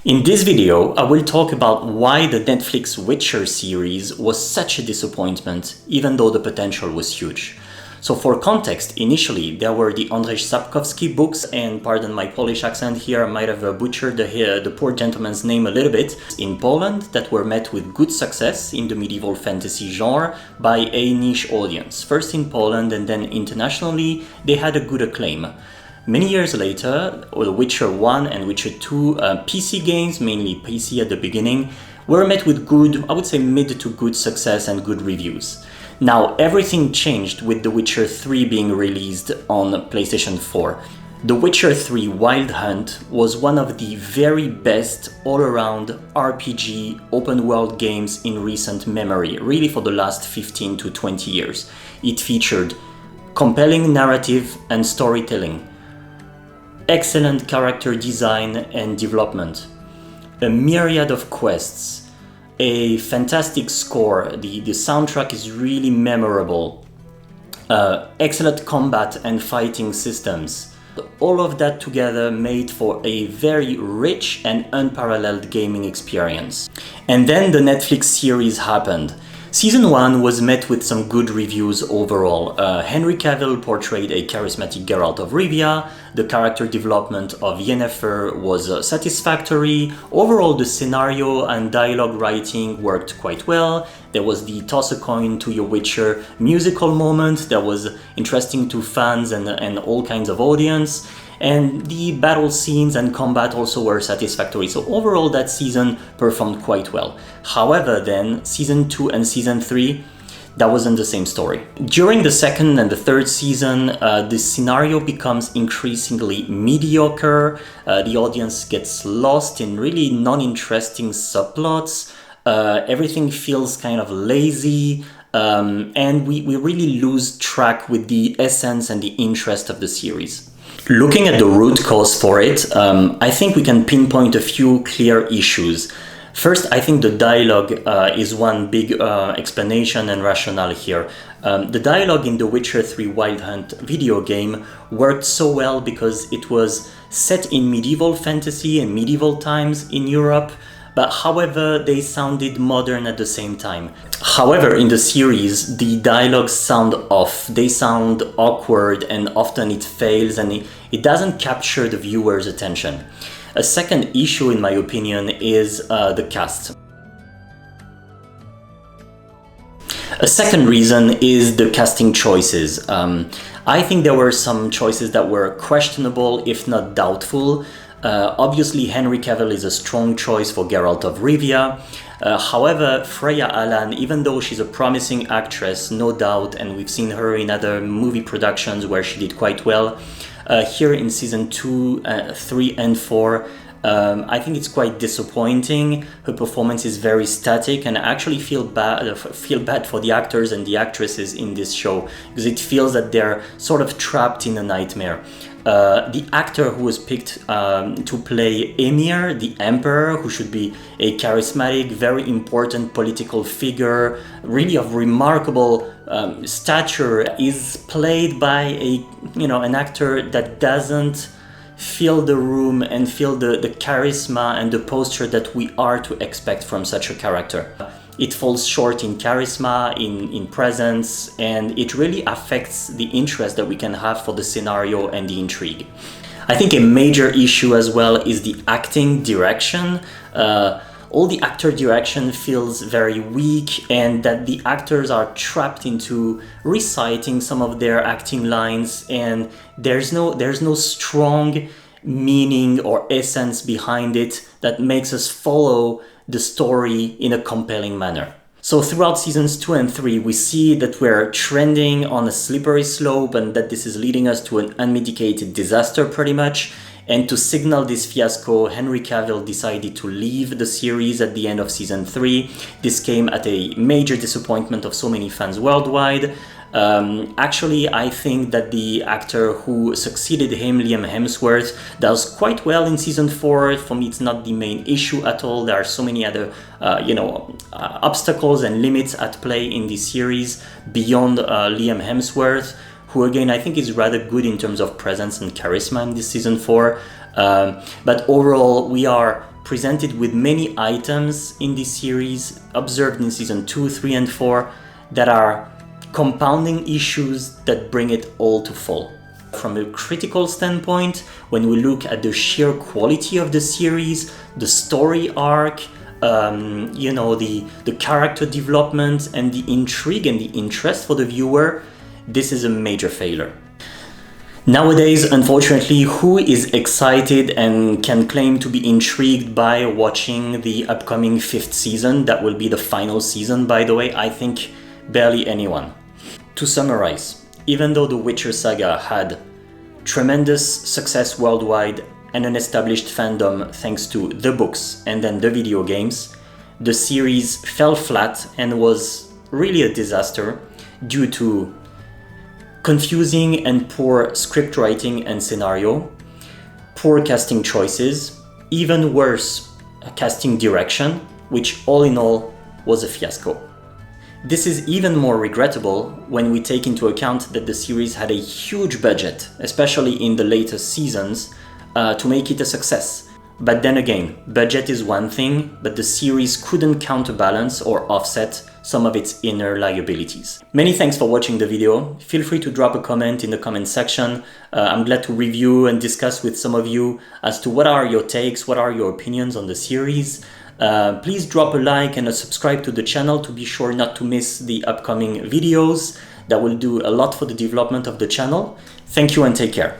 In this video, I will talk about why the Netflix Witcher series was such a disappointment, even though the potential was huge. So for context, initially there were the Andrzej Sapkowski books, and pardon my Polish accent here, I might have butchered the poor gentleman's name a little bit, in Poland that were met with good success in the medieval fantasy genre by a niche audience. First in Poland and then internationally, they had a good acclaim. Many years later, The Witcher 1 and Witcher 2 PC games, mainly PC at the beginning, were met with good, I would say mid to good success and good reviews. Now everything changed with The Witcher 3 being released on PlayStation 4. The Witcher 3 Wild Hunt was one of the very best all-around RPG open world games in recent memory, really for the last 15 to 20 years. It featured compelling narrative and storytelling, excellent character design and development, a myriad of quests, a fantastic score, the soundtrack is really memorable, excellent combat and fighting systems. All of that together made for a very rich and unparalleled gaming experience. And then the Netflix series happened. Season 1 was met with some good reviews overall. Henry Cavill portrayed a charismatic Geralt of Rivia, the character development of Yennefer was satisfactory, overall the scenario and dialogue writing worked quite well, there was the toss a coin to your Witcher musical moment that was interesting to fans and all kinds of audience, and the battle scenes and combat also were satisfactory. So overall that season performed quite well. However then, season 2 and season 3, that wasn't the same story. During the second and the third season, the scenario becomes increasingly mediocre, the audience gets lost in really non-interesting subplots, everything feels kind of lazy, and we really lose track with the essence and the interest of the series. Looking at the root cause for it, I think we can pinpoint a few clear issues. First, I think the dialogue is one big explanation and rationale here. The dialogue in The Witcher 3 Wild Hunt video game worked so well because it was set in medieval fantasy and medieval times in Europe, but however they sounded modern at the same time. However, in the series, the dialogues sound off, they sound awkward, and often it fails and it doesn't capture the viewer's attention. A second issue, in my opinion, is the cast. A second reason is the casting choices. I think there were some choices that were questionable, if not doubtful. Obviously, Henry Cavill is a strong choice for Geralt of Rivia. However, Freya Allan, even though she's a promising actress, no doubt, and we've seen her in other movie productions where she did quite well, here in season 2, 3 and 4, I think it's quite disappointing. Her performance is very static, and I actually feel bad for the actors and the actresses in this show, because it feels that they're sort of trapped in a nightmare. The actor who was picked to play Emir, the Emperor, who should be a charismatic, very important political figure, really of remarkable stature, is played by an actor that doesn't fill the room and feel the charisma and the posture that we are to expect from such a character. It falls short in charisma, in presence, and it really affects the interest that we can have for the scenario and the intrigue. I think a major issue as well is the acting direction. All the actor direction feels very weak, and that the actors are trapped into reciting some of their acting lines, and there's no strong meaning or essence behind it that makes us follow the story in a compelling manner. So throughout seasons 2 and 3, we see that we're trending on a slippery slope and that this is leading us to an unmitigated disaster pretty much. And to signal this fiasco, Henry Cavill decided to leave the series at the end of season 3. This came at a major disappointment of so many fans worldwide. Actually, I think that the actor who succeeded him, Liam Hemsworth, does quite well in season 4. For me, it's not the main issue at all. There are so many other, obstacles and limits at play in this series beyond Liam Hemsworth, who again I think is rather good in terms of presence and charisma in this season 4. But overall, we are presented with many items in this series, observed in season 2, 3, and 4, that are compounding issues that bring it all to fall. From a critical standpoint, when we look at the sheer quality of the series, the story arc, the character development and the intrigue and the interest for the viewer, this is a major failure. Nowadays, unfortunately, who is excited and can claim to be intrigued by watching the upcoming 5th season? That will be the final season, by the way. I think barely anyone. To summarize, even though the Witcher saga had tremendous success worldwide and an established fandom thanks to the books and then the video games, the series fell flat and was really a disaster due to confusing and poor script writing and scenario, poor casting choices, even worse, casting direction, which all in all was a fiasco. This is even more regrettable when we take into account that the series had a huge budget, especially in the latest seasons, to make it a success. But then again, budget is one thing, but the series couldn't counterbalance or offset some of its inner liabilities. Many thanks for watching the video. Feel free to drop a comment in the comment section. I'm glad to review and discuss with some of you as to what are your takes, what are your opinions on the series. Please drop a like and a subscribe to the channel to be sure not to miss the upcoming videos. That will do a lot for the development of the channel. Thank you and take care.